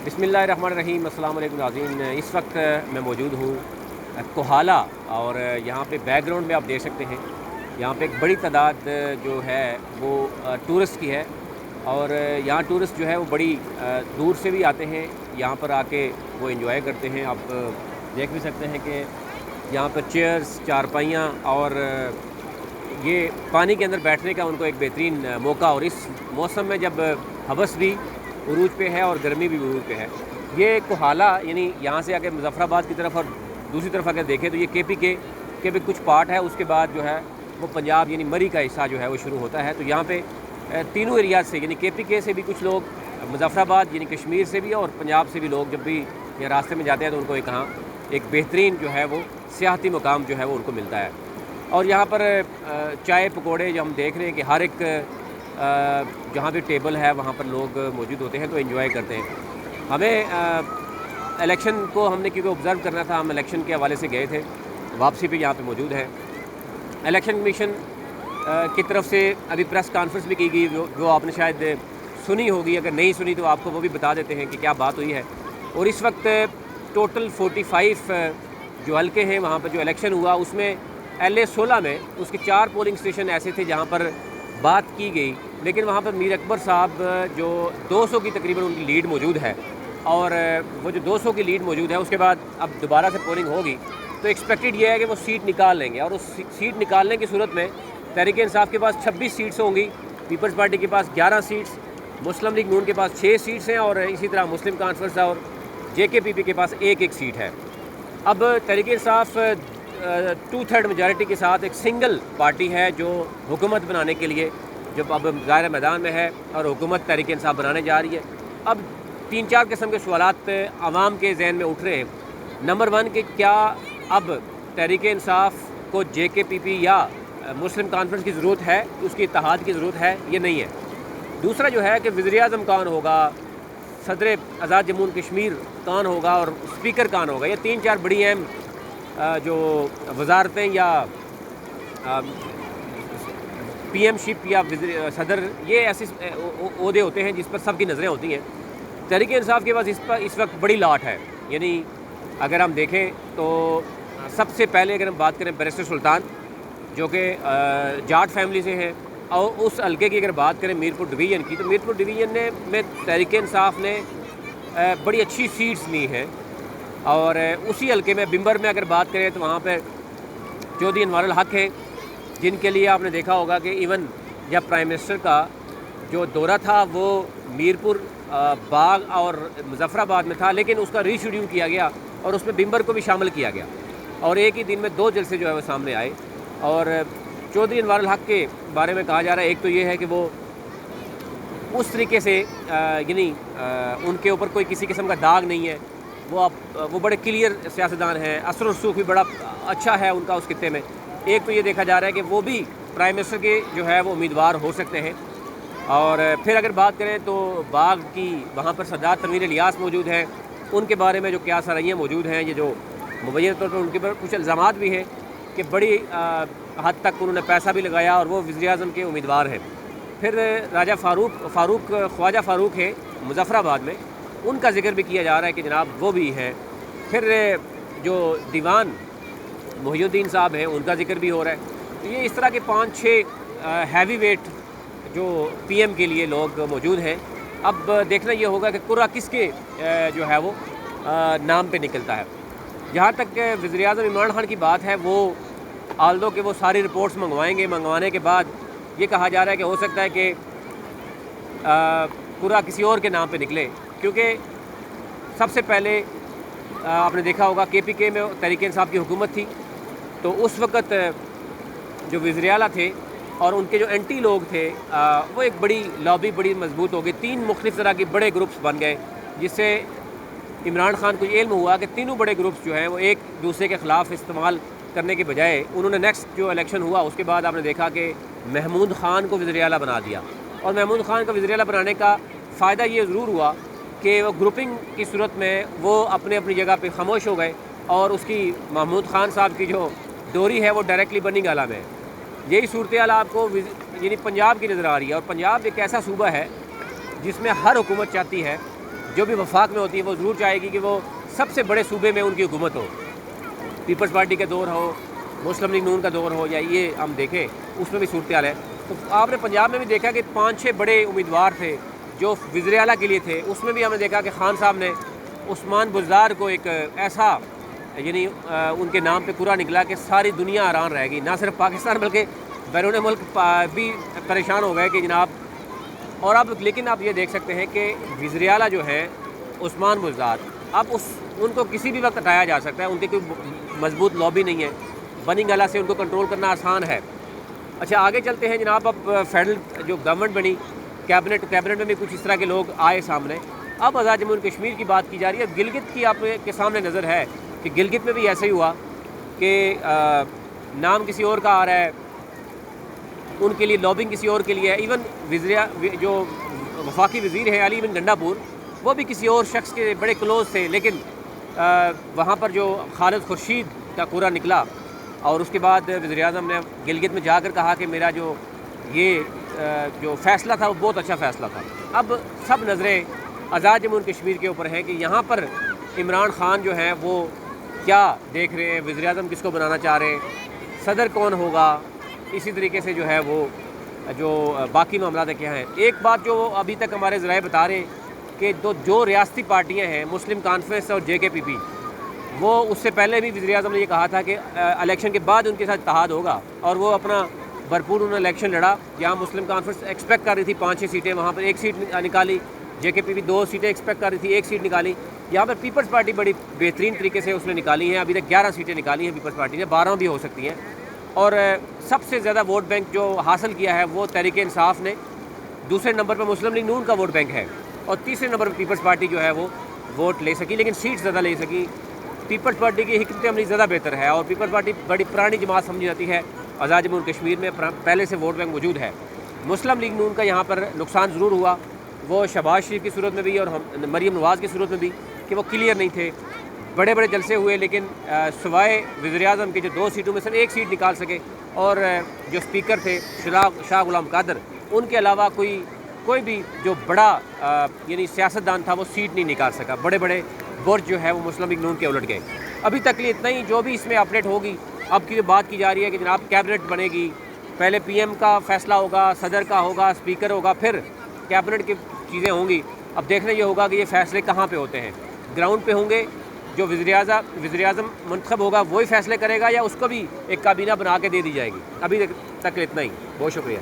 बिस्मिल्लाहिर्रहमानिर्रहीम। अस्सलाम वालेकुम नाज़रीन। इस वक्त मैं मौजूद हूँ कोहाला और यहाँ पे बैकग्राउंड में आप देख सकते हैं, यहाँ पे एक बड़ी तादाद जो है वो टूरिस्ट की है। और यहाँ टूरिस्ट जो है वो बड़ी दूर से भी आते हैं, यहाँ पर आके वो एंजॉय करते हैं। आप देख भी सकते हैं कि यहाँ पर चेयर्स, चारपाइयाँ और ये पानी के अंदर बैठने का उनको एक बेहतरीन मौका। और इस मौसम में जब हवस भी उरूज पे है और गर्मी भी उरूज पे है, ये कोहाला यानी यहाँ से आके मुजफ्फराबाद की तरफ और दूसरी तरफ अगर देखें तो ये KPK के भी कुछ पार्ट है। उसके बाद जो है वो पंजाब यानी मरी का हिस्सा जो है वो शुरू होता है। तो यहाँ पे तीनों एरियाज से यानी KPK से भी कुछ लोग, मुजफ्फराबाद यानी कश्मीर से भी और पंजाब से भी लोग जब भी यहाँ रास्ते में जाते हैं तो उनको एक बेहतरीन जो है वो सियाहती मुकाम जो है वो उनको मिलता है। और यहाँ पर चाय पकौड़े जो हम देख रहे हैं कि हर एक जहाँ भी टेबल है वहाँ पर लोग मौजूद होते हैं तो एंजॉय करते हैं। हमें इलेक्शन को हमने क्योंकि ऑब्ज़र्व करना था, हम इलेक्शन के हवाले से गए थे, वापसी पे यहाँ पे मौजूद है। इलेक्शन कमीशन की तरफ से अभी प्रेस कॉन्फ्रेंस भी की गई, जो आपने शायद सुनी होगी। अगर नहीं सुनी तो आपको वो भी बता देते हैं कि क्या बात हुई है। और इस वक्त टोटल 45 जो हल्के हैं वहाँ पर जो इलेक्शन हुआ उसमें LA 16 में उसके 4 पोलिंग स्टेशन ऐसे थे जहाँ पर बात की गई, लेकिन वहाँ पर मीर अकबर साहब जो 200 की तकरीबन उनकी लीड मौजूद है। और वो जो 200 की लीड मौजूद है उसके बाद अब दोबारा से पोलिंग होगी तो एक्सपेक्टेड ये है कि वो सीट निकाल लेंगे। और उस सीट निकालने की सूरत में तहरीक इंसाफ के पास 26 सीट्स होंगी, पीपल्स पार्टी के पास 11 सीट्स, मुस्लिम लीग नून के पास 6 सीट्स हैं और इसी तरह मुस्लिम कॉन्फ्रेंस और JKPP के पास एक सीट है। अब तहरीक इंसाफ 2/3 मेजॉरिटी के साथ एक सिंगल पार्टी है जो हुकूमत बनाने के लिए जब अब ज़ाहिर मैदान में है और हुकूमत तहरीक इंसाफ बनाने जा रही है। अब 3-4 किस्म के सवालात आवाम के जहन में उठ रहे हैं। नंबर 1 कि क्या अब तहरीक इंसाफ को JKPP या मुस्लिम कॉन्फ्रेंस की ज़रूरत है, उसकी इत्तेहाद की ज़रूरत है, ये नहीं है। दूसरा जो है कि वज़ीर-ए-आज़म कौन होगा, सदर आज़ाद जम्मू कश्मीर कौन होगा और स्पीकर कौन होगा। ये 3-4 बड़ी अहम जो वजारतें या PM-शिप या सदर, ये ऐसे ओहदे होते हैं जिस पर सबकी नज़रें होती हैं। तहरीक इंसाफ के पास इस वक्त बड़ी लाट है। यानी अगर हम देखें तो सबसे पहले अगर हम बात करें बैरिस्टर सुल्तान जो कि जाट फैमिली से हैं, और उस हल्के की अगर बात करें मीरपुर डिवीज़न की, तो मीरपुर डिवीज़न में तहरीक इंसाफ ने बड़ी अच्छी सीट्स ली हैं। और उसी हल्के में बिम्बर में अगर बात करें तो वहाँ पर चौधरी अनवारुल हक है, जिनके लिए आपने देखा होगा कि इवन जब प्राइम मिनिस्टर का जो दौरा था वो मीरपुर, बाग और मुजफ्फराबाद में था, लेकिन उसका रीशेड्यूल किया गया और उसमें बिम्बर को भी शामिल किया गया और एक ही दिन में 2 जलसे जो है वो सामने आए। और चौधरी अनवारुल हक के बारे में कहा जा रहा है, एक तो ये है कि वो उस तरीके से यानी उनके ऊपर कोई किसी किस्म का दाग नहीं है, वो बड़े क्लियर सियासतदान हैं। असर रसूख भी बड़ा अच्छा है उनका उस खित्ते में। एक तो ये देखा जा रहा है कि वो भी प्राइम मिनिस्टर के जो है वो उम्मीदवार हो सकते हैं। और फिर अगर बात करें तो बाग की, वहाँ पर सरदार तनवीर इलियास मौजूद हैं, उनके बारे में जो क्या सरैयाँ मौजूद हैं, ये जो मुबैयन तौर पर उनके पर कुछ इल्ज़ामात भी हैं कि बड़ी हद तक उन्होंने पैसा भी लगाया और वो वज़ीर-ए-आज़म के उम्मीदवार हैं। फिर राजा ख्वाजा फ़ारूक है मुजफ्फराबाद में, उनका जिक्र भी किया जा रहा है कि जनाब वो भी हैं। फिर जो दीवान मोहिउद्दीन साहब हैं उनका जिक्र भी हो रहा है। तो ये इस तरह के 5-6 हैवी वेट जो PM के लिए लोग मौजूद हैं। अब देखना ये होगा कि कुर्रा किसके जो है वो नाम पे निकलता है। जहाँ तक वज़ीर-ए-आज़म इमरान खान की बात है, वो आल्दो के वो सारी रिपोर्ट्स मंगवाने के बाद ये कहा जा रहा है कि हो सकता है कि कुर्रा किसी और के नाम पे निकले, क्योंकि सबसे पहले आपने देखा होगा KPK में तहरीक इंसाफ की हुकूमत थी, तो उस वक़्त जो वज़ीर आला थे और उनके जो एंटी लोग थे वो एक बड़ी लॉबी बड़ी मजबूत हो गई। 3 मुख्तलिफ़ तरह के बड़े ग्रुप्स बन गए, जिससे इमरान खान को इल्म हुआ कि तीनों बड़े ग्रुप्स जो हैं वो एक दूसरे के ख़िलाफ़ इस्तेमाल करने के बजाय उन्होंने नेक्स्ट जो इलेक्शन हुआ उसके बाद आपने देखा कि महमूद ख़ान को वज़ीर आला बना दिया। और महमूद ख़ान का वज़ीर आला बनाने का फ़ायदा ये ज़रूर हुआ कि वो ग्रुपिंग की सूरत में वो अपनी अपनी जगह पे खामोश हो गए और उसकी महमूद ख़ान साहब की जो डोरी है वो डायरेक्टली बनी गाला में। यही सूरत हाल आपको यानी पंजाब की नज़र आ रही है। और पंजाब एक ऐसा सूबा है जिसमें हर हुकूमत चाहती है जो भी वफाक में होती है वो ज़रूर चाहेगी कि वो सबसे बड़े सूबे में उनकी हुकूमत हो। पीपल्स पार्टी का दौर हो, मुस्लिम लीग नून का दौर हो, या ये हम देखें उसमें भी सूरत हाल है। तो आपने पंजाब में भी देखा कि 5-6 बड़े उम्मीदवार थे जो वज़ीर आला के लिए थे। उसमें भी हमने देखा कि खान साहब ने उस्मान बुज़दार को एक ऐसा यानी उनके नाम पे पूरा निकला कि सारी दुनिया हैरान रहेगी, ना सिर्फ पाकिस्तान बल्कि बैरून मुल्क भी परेशान हो गए कि जनाब। और अब लेकिन आप ये देख सकते हैं कि वज़ीर आला जो है उस्मान बुज़दार, अब उनको किसी भी वक्त हटाया जा सकता है। उनकी कोई मजबूत लॉबी नहीं है, बनी गला से उनको कंट्रोल करना आसान है। अच्छा, आगे चलते हैं जनाब। अब फेडरल जो गवर्नमेंट बनी, कैबिनेट में भी कुछ इस तरह के लोग आए सामने। अब आज़ाद जम्मू कश्मीर की बात की जा रही है। गिलगित की आपके सामने नज़र है कि गिलगित में भी ऐसा ही हुआ कि नाम किसी और का आ रहा है, उनके लिए लॉबिंग किसी और के लिए है। इवन जो वफाकी वज़ीर हैं अली बिन गंडापुर, वो भी किसी और शख्स के बड़े क्लोज थे, लेकिन वहाँ पर जो खालिद खुर्शीद का पूरा निकला और उसके बाद वज़ीर-ए-आज़म ने गिलगित में जाकर कहा कि मेरा जो फ़ैसला था वो बहुत अच्छा फ़ैसला था। अब सब नज़रें आज़ाद जम्मू कश्मीर के ऊपर हैं कि यहाँ पर इमरान ख़ान जो हैं वो क्या देख रहे हैं, वज़ीर-ए-आज़म किसको बनाना चाह रहे हैं, सदर कौन होगा, इसी तरीके से जो है वो जो बाकी मामला क्या हैं। एक बात जो अभी तक हमारे ज़राए बता रहे कि जो रियासती पार्टियाँ हैं, मुस्लिम कॉन्फ्रेंस और JKPP, वो उससे पहले भी वज़ीर-ए-आज़म ने ये कहा था कि इलेक्शन के बाद उनके साथ इत्तेहाद होगा, और वो अपना भरपूर उन्होंने इलेक्शन लड़ा। जहाँ मुस्लिम कॉन्फ्रेंस एक्सपेक्ट कर रही थी 5-6 सीटें, वहाँ पर 1 सीट निकाली। JKPP 2 सीटें एक्सपेक्ट कर रही थी, 1 सीट निकाली। यहाँ पर पीपल्स पार्टी बड़ी बेहतरीन तरीके से उसने निकाली हैं। अभी तक 11 सीटें निकाली हैं पीपल्स पार्टी ने, 12 भी हो सकती हैं। और सबसे ज़्यादा वोट बैंक जो हासिल किया है वो तहरीक इंसाफ ने, दूसरे नंबर पर मुस्लिम लीग नून का वोट बैंक है, और तीसरे नंबर पर पीपल्स पार्टी जो है वो वोट ले सकी, लेकिन सीट ज़्यादा ले सकी। पीपल्स पार्टी की हिकमत अमली ज़्यादा बेहतर है, और पीपल्स पार्टी बड़ी पुरानी जमात समझी जाती है। आज़ाद जम्मू कश्मीर में पहले से वोट बैंक मौजूद है। मुस्लिम लीग नून का यहाँ पर नुकसान ज़रूर हुआ, वो शहबाज शरीफ की सूरत में भी और मरीम नवाज़ की सूरत में भी, कि वो क्लियर नहीं थे। बड़े बड़े जलसे हुए, लेकिन सिवाय वज़ीर-ए-आज़म के जो 2 सीटों में से 1 सीट निकाल सके, और जो स्पीकर थे शाह गुलाम कादर, उनके अलावा कोई भी जो बड़ा यानी सियासतदान था वो सीट नहीं निकाल सका। बड़े बड़े बुर्ज जो है वो मुस्लिम लीग नून के उलट गए। अभी तक लिए इतना ही। जो भी इसमें अपडेट होगी, अब की जो बात की जा रही है कि जनाब कैबिनेट बनेगी, पहले PM का फ़ैसला होगा, सदर का होगा, स्पीकर होगा, फिर कैबिनेट की चीज़ें होंगी। अब देखना ये होगा कि ये फ़ैसले कहाँ पे होते हैं। ग्राउंड पे होंगे, जो वज़ीर-ए-आज़म मुंतखब होगा वही फ़ैसले करेगा, या उसको भी एक काबीना बना के दे दी जाएगी। अभी तक इतना ही। बहुत शुक्रिया।